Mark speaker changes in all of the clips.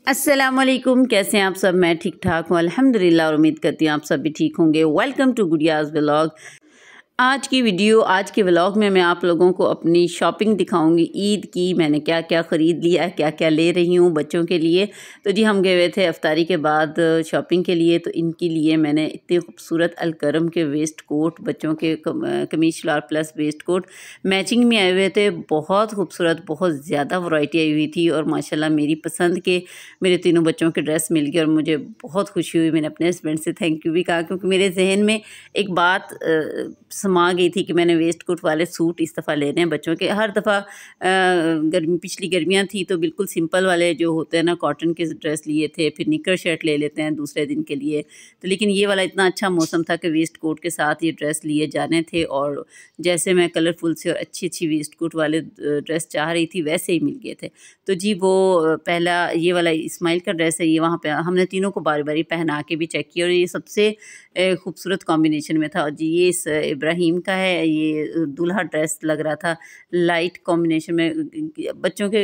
Speaker 1: अस्सलामुअलैकुम, कैसे हैं आप सब। मैं ठीक ठाक हूँ अल्हम्दुलिल्लाह और उम्मीद करती हूँ आप सब भी ठीक होंगे। Welcome to Gudiya's vlog. आज के व्लॉग में मैं आप लोगों को अपनी शॉपिंग दिखाऊंगी। ईद की मैंने क्या क्या ख़रीद लिया, क्या क्या ले रही हूँ बच्चों के लिए। तो जी हम गए हुए थे इफ्तारी के बाद शॉपिंग के लिए। तो इनके लिए मैंने इतने खूबसूरत अलकरम के वेस्ट कोट, बच्चों के कमीज शलवार प्लस वेस्ट कोट मैचिंग में आए हुए थे। बहुत खूबसूरत, बहुत ज़्यादा वैरायटी आई हुई थी और माशाल्लाह मेरी पसंद के मेरे तीनों बच्चों के ड्रेस मिल गए और मुझे बहुत खुशी हुई। मैंने अपने हस्बैंड से थैंक यू भी कहा, क्योंकि मेरे जहन में एक बात समा गई थी कि मैंने वेस्ट कोट वाले सूट इस दफ़ा लेने हैं बच्चों के। हर दफ़ा पिछली गर्मियाँ थी तो बिल्कुल सिंपल वाले जो होते हैं ना, कॉटन के ड्रेस लिए थे, फिर निकर शर्ट ले लेते हैं दूसरे दिन के लिए। तो लेकिन ये वाला इतना अच्छा मौसम था कि वेस्ट कोट के साथ ये ड्रेस लिए जाने थे। और जैसे मैं कलरफुल से और अच्छी अच्छी वेस्ट कोट वाले ड्रेस चाह रही थी वैसे ही मिल गए थे। तो जी वो पहला ये वाला इस्माइल का ड्रेस है। ये वहाँ पे हमने तीनों को बारी बारी पहना के भी चेक किया और ये सबसे खूबसूरत कॉम्बिनेशन में था। और जी ये इब्राहिम का है। ये दूल्हा ड्रेस लग रहा था, लाइट कॉम्बिनेशन में। बच्चों के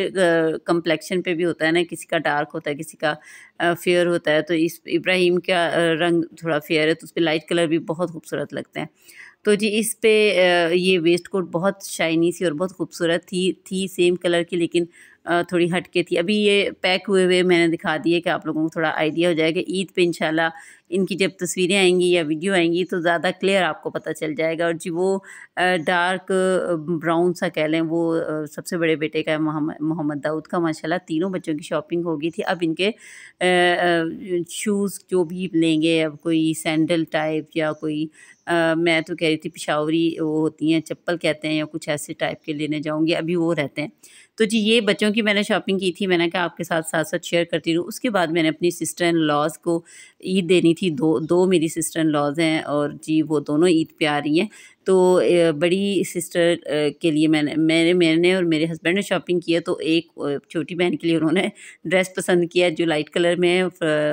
Speaker 1: कम्प्लेक्शन पे भी होता है ना, किसी का डार्क होता है, किसी का फेयर होता है। तो इस इब्राहिम का रंग थोड़ा फेयर है तो उस पर लाइट कलर भी बहुत खूबसूरत लगते हैं। तो जी इस पे ये वेस्ट कोट बहुत शाइनी सी और बहुत खूबसूरत थी सेम कलर की, लेकिन थोड़ी हट के थी। अभी ये पैक हुए हुए मैंने दिखा दिए कि आप लोगों को थोड़ा आइडिया हो जाएगा। ईद पे इंशाल्लाह इनकी जब तस्वीरें आएंगी या वीडियो आएंगी तो ज़्यादा क्लियर आपको पता चल जाएगा। और जी वो डार्क ब्राउन सा कह लें, वो सबसे बड़े बेटे का है, मोहम्मद दाऊद का। माशाल्लाह तीनों बच्चों की शॉपिंग हो गई थी। अब इनके शूज़ जो भी लेंगे, अब कोई सैंडल टाइप या कोई मैं तो कह रही थी पिशावरी वो होती हैं, चप्पल कहते हैं, या कुछ ऐसे टाइप के लेने जाऊंगी। अभी वो रहते हैं। तो जी ये बच्चों की मैंने शॉपिंग की थी। मैंने कहा आपके साथ साथ साथ शेयर करती रहूँ। उसके बाद मैंने अपनी सिस्टर इन लॉज को ईद देनी थी। दो मेरी सिस्टर इन लॉज हैं और जी वो दोनों ईद पे आ रही हैं। तो बड़ी सिस्टर के लिए मैंने और मेरे हस्बैंड ने शॉपिंग की है। तो एक छोटी बहन के लिए उन्होंने ड्रेस पसंद किया जो लाइट कलर में है,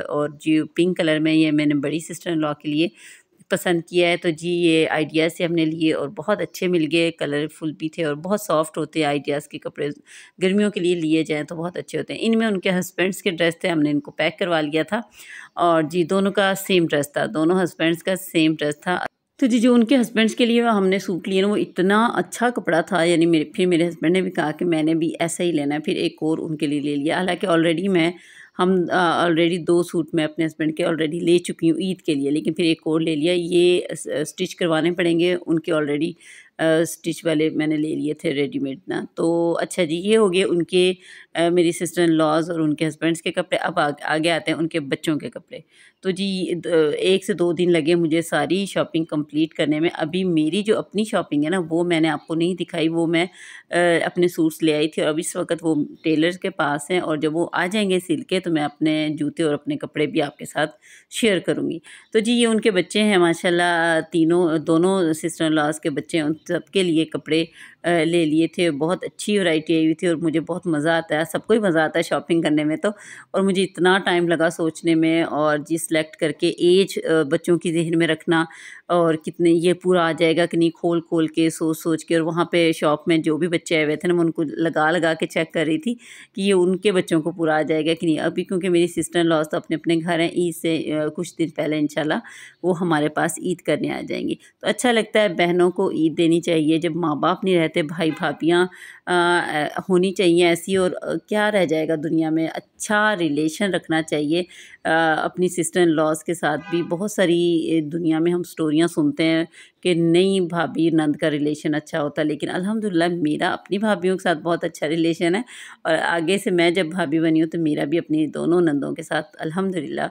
Speaker 1: और जो पिंक कलर में, ये मैंने बड़ी सिस्टर इन लॉ के लिए पसंद किया है। तो जी ये आइडिया से हमने लिए और बहुत अच्छे मिल गए, कलरफुल भी थे और बहुत सॉफ्ट होते हैं। आइडियाज़ के कपड़े गर्मियों के लिए लिए जाएँ तो बहुत अच्छे होते हैं। इनमें उनके हस्बैंड्स के ड्रेस थे, हमने इनको पैक करवा लिया था। और जी दोनों का सेम ड्रेस था, दोनों हस्बैंड्स का सेम ड्रेस था। तो जी जो उनके हस्बैंड्स के लिए हमने सूट लिए ना, वो इतना अच्छा कपड़ा था। यानी मेरे हस्बैंड ने भी कहा कि मैंने भी ऐसा ही लेना है, फिर एक और उनके लिए ले लिया। हालांकि ऑलरेडी 2 सूट मैं अपने हस्बैंड के ऑलरेडी ले चुकी हूँ ईद के लिए, लेकिन फिर एक और ले लिया। ये स्टिच करवाने पड़ेंगे, उनके ऑलरेडी स्टिच वाले मैंने ले लिए थे रेडीमेड ना। तो अच्छा जी ये हो गए उनके मेरी सिस्टर इन लॉज और उनके हस्बैंड्स के कपड़े। अब आगे आते हैं उनके बच्चों के कपड़े। तो जी 1 से 2 दिन लगे मुझे सारी शॉपिंग कंप्लीट करने में। अभी मेरी जो अपनी शॉपिंग है ना, वो मैंने आपको नहीं दिखाई। वो मैं अपने सूट्स ले आई थी और अब इस वक्त वो टेलर्स के पास हैं, और जब वो आ जाएंगे सिल के तो मैं अपने जूते और अपने कपड़े भी आपके साथ शेयर करूँगी। तो जी ये उनके बच्चे हैं माशाल्लाह, दोनों सिस्टर इन लॉज के बच्चे हैं। उन सबके लिए कपड़े ले लिए थे। बहुत अच्छी वैरायटी आई हुई थी और मुझे बहुत मज़ा आता है, सबको ही मज़ा आता है शॉपिंग करने में तो। और मुझे इतना टाइम लगा सोचने में, और जी सिलेक्ट करके एज बच्चों की ज़हन में रखना, और कितने ये पूरा आ जाएगा कि नहीं, खोल खोल के सोच सोच के। और वहाँ पे शॉप में जो भी बच्चे आए हुए थे ना, मैं उनको लगा लगा के चेक कर रही थी कि ये उनके बच्चों को पूरा आ जाएगा कि नहीं। अभी क्योंकि मेरी सिस्टर इन लॉज तो अपने अपने घर हैं, ईद से कुछ दिन पहले इंशाल्लाह वो हमारे पास ईद करने आ जाएंगी। तो अच्छा लगता है, बहनों को ईद देनी चाहिए। जब माँ बाप नहीं रहते, भाई भाभियाँ होनी चाहिए ऐसी। और क्या रह जाएगा दुनिया में, अच्छा रिलेशन रखना चाहिए अपनी सिस्टर इन लॉज के साथ भी। बहुत सारी दुनिया में हम स्टोरियाँ सुनते हैं कि नहीं भाभी नंद का रिलेशन अच्छा होता है, लेकिन अल्हम्दुलिल्लाह मेरा अपनी भाभीयों के साथ बहुत अच्छा रिलेशन है। और आगे से मैं जब भाभी बनी हूँ तो मेरा भी अपनी दोनों नंदों के साथ अल्हम्दुलिल्लाह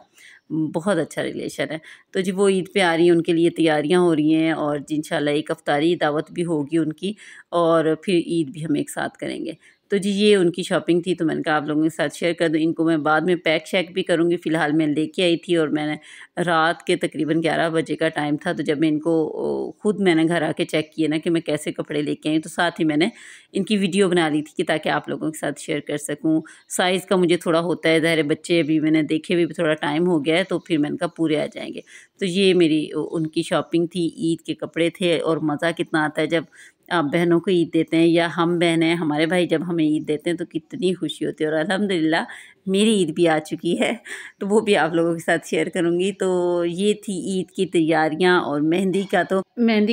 Speaker 1: बहुत अच्छा रिलेशन है। तो जी वो ईद पे आ रही हैं, उनके लिए तैयारियां हो रही हैं, और जी इंशाल्लाह एक अफ्तारी दावत भी होगी उनकी, और फिर ईद भी हम एक साथ करेंगे। तो जी ये उनकी शॉपिंग थी, तो मैंने कहा आप लोगों के साथ शेयर कर दूँ। इनको मैं बाद में पैक शैक भी करूँगी। फ़िलहाल मैं लेके आई थी और मैंने रात के तकरीबन 11 बजे का टाइम था। तो जब मैं इनको खुद मैंने घर आके चेक किए ना कि मैं कैसे कपड़े लेके आई, तो साथ ही मैंने इनकी वीडियो बना ली थी कि ताकि आप लोगों के साथ शेयर कर सकूँ। साइज़ का मुझे थोड़ा होता है, ज़ाहिर है बच्चे अभी मैंने देखे हुए भी थोड़ा टाइम हो गया है, तो फिर मैंने कहा पूरे आ जाएँगे। तो ये मेरी उनकी शॉपिंग थी, ईद के कपड़े थे। और मज़ा कितना आता है जब आप बहनों को ईद देते हैं या हम बहनें हमारे भाई जब हमें ईद देते हैं तो कितनी खुशी होती है। और अल्हम्दुलिल्लाह मेरी ईद भी आ चुकी है, तो वो भी आप लोगों के साथ शेयर करूँगी। तो ये थी ईद की तैयारियाँ। और मेहंदी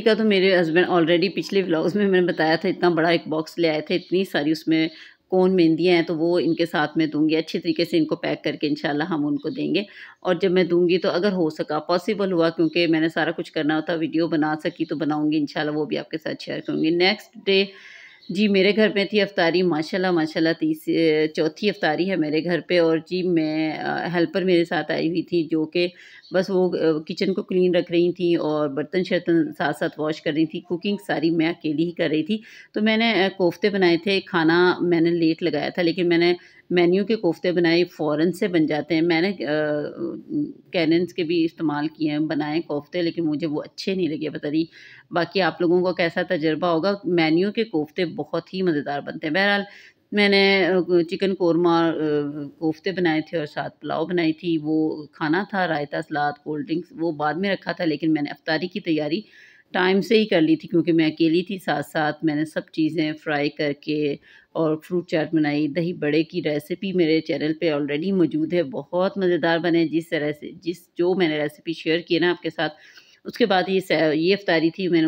Speaker 1: का तो मेरे हस्बैंड ऑलरेडी पिछले व्लॉग्स में मैंने बताया था, इतना बड़ा एक बॉक्स ले आए थे, इतनी सारी उसमें कौन मेहंदियाँ हैं, तो वो इनके साथ में दूँगी। अच्छी तरीके से इनको पैक करके इंशाल्लाह हम उनको देंगे। और जब मैं दूँगी तो अगर हो सका, पॉसिबल हुआ, क्योंकि मैंने सारा कुछ करना होता, वीडियो बना सकी तो बनाऊँगी इंशाल्लाह, वो भी आपके साथ शेयर करूँगी। नेक्स्ट डे जी मेरे घर में थी अफ्तारी, माशाल्लाह माशाल्लाह चौथी अफ्तारी है मेरे घर पे। और जी मैं हेल्पर मेरे साथ आई हुई थी, जो कि बस वो किचन को क्लीन रख रही थी और बर्तन शर्तन साथ साथ वॉश कर रही थी। कुकिंग सारी मैं अकेली ही कर रही थी। तो मैंने कोफ्ते बनाए थे। खाना मैंने लेट लगाया था, लेकिन मैंने मेन्यू के कोफ्ते बनाए, फ़ौरन से बन जाते हैं। मैंने कैनेंस के भी इस्तेमाल किए हैं, बनाए कोफ्ते, लेकिन मुझे वो अच्छे नहीं लगे, पता नहीं बाकी आप लोगों को कैसा तजुर्बा होगा। मेन्यू के कोफ्ते बहुत ही मज़ेदार बनते हैं। बहरहाल मैंने चिकन कोरमा कोफ्ते बनाए थे और साथ पुलाव बनाई थी। वो खाना था, रायता, सलाद, कोल्ड ड्रिंक्स, वो बाद में रखा था, लेकिन मैंने अफ्तारी की तैयारी टाइम से ही कर ली थी, क्योंकि मैं अकेली थी। साथ साथ मैंने सब चीज़ें फ्राई करके और फ्रूट चाट बनाई। दही बड़े की रेसिपी मेरे चैनल पे ऑलरेडी मौजूद है, बहुत मज़ेदार बने। जिस तरह से जो मैंने रेसिपी शेयर की है ना आपके साथ, उसके बाद ये अफ्तारी थी। मैंने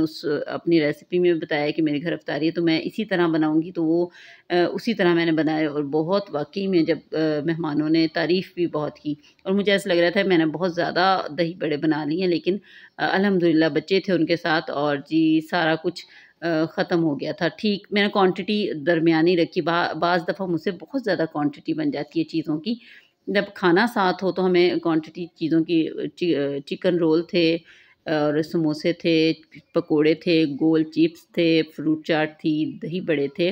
Speaker 1: अपनी रेसिपी में बताया कि मेरे घर अफ्तारी है, तो मैं इसी तरह बनाऊँगी। तो वो उसी तरह मैंने बनाया और बहुत वाक़ई में जब मेहमानों ने तारीफ़ भी बहुत की। और मुझे ऐसा लग रहा था मैंने बहुत ज़्यादा दही बड़े बना लिए हैं, लेकिन अल्हम्दुलिल्लाह बच्चे थे उनके साथ और जी सारा कुछ ख़त्म हो गया था। ठीक मैंने क्वांटिटी दरमियानी रखी। बाज़ दफ़ा मुझसे बहुत ज़्यादा क्वांटिटी बन जाती है चीज़ों की। जब खाना साथ हो तो हमें क्वांटिटी चीज़ों की चिकन रोल थे और समोसे थे, पकोड़े थे, गोल चिप्स थे, फ्रूट चाट थी, दही बड़े थे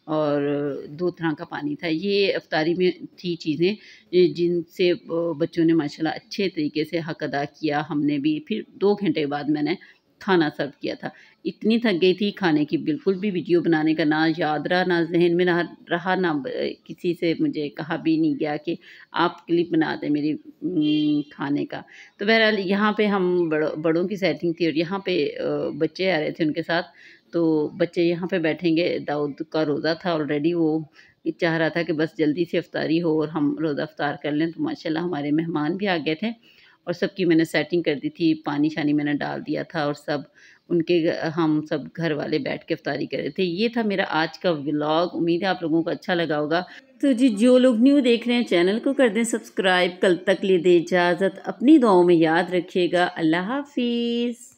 Speaker 1: और 2 तरह का पानी था। ये इफ्तारी में थी चीज़ें जिनसे बच्चों ने माशाल्लाह अच्छे तरीके से हक़ अदा किया। हमने भी फिर 2 घंटे बाद मैंने खाना सर्व किया था। इतनी थक गई थी खाने की, बिल्कुल भी वीडियो बनाने का ना याद रहा, ना ज़हन में रहा, ना किसी से मुझे कहा भी नहीं गया कि आप क्लिप बना दें मेरी खाने का। तो बहरहाल यहाँ पे हम बड़ों की सेटिंग थी और यहाँ पे बच्चे आ रहे थे उनके साथ। तो बच्चे यहाँ पे बैठेंगे। दाऊद का रोज़ा था ऑलरेडी, वो चाह रहा था कि बस जल्दी से इफ्तारी हो और हम रोज़ा इफ्तार कर लें। तो माशाल्लाह हमारे मेहमान भी आ गए थे और सबकी मैंने सेटिंग कर दी थी, पानी-शानी मैंने डाल दिया था और हम सब घर वाले बैठ के इफ्तारी कर रहे थे। ये था मेरा आज का व्लॉग, उम्मीद है आप लोगों को अच्छा लगा होगा। तो जी जो लोग न्यू देख रहे हैं चैनल को कर दें सब्सक्राइब। कल तक लिए दे इजाज़त, अपनी दुआओं में याद रखिएगा। अल्लाह हाफ़िज़।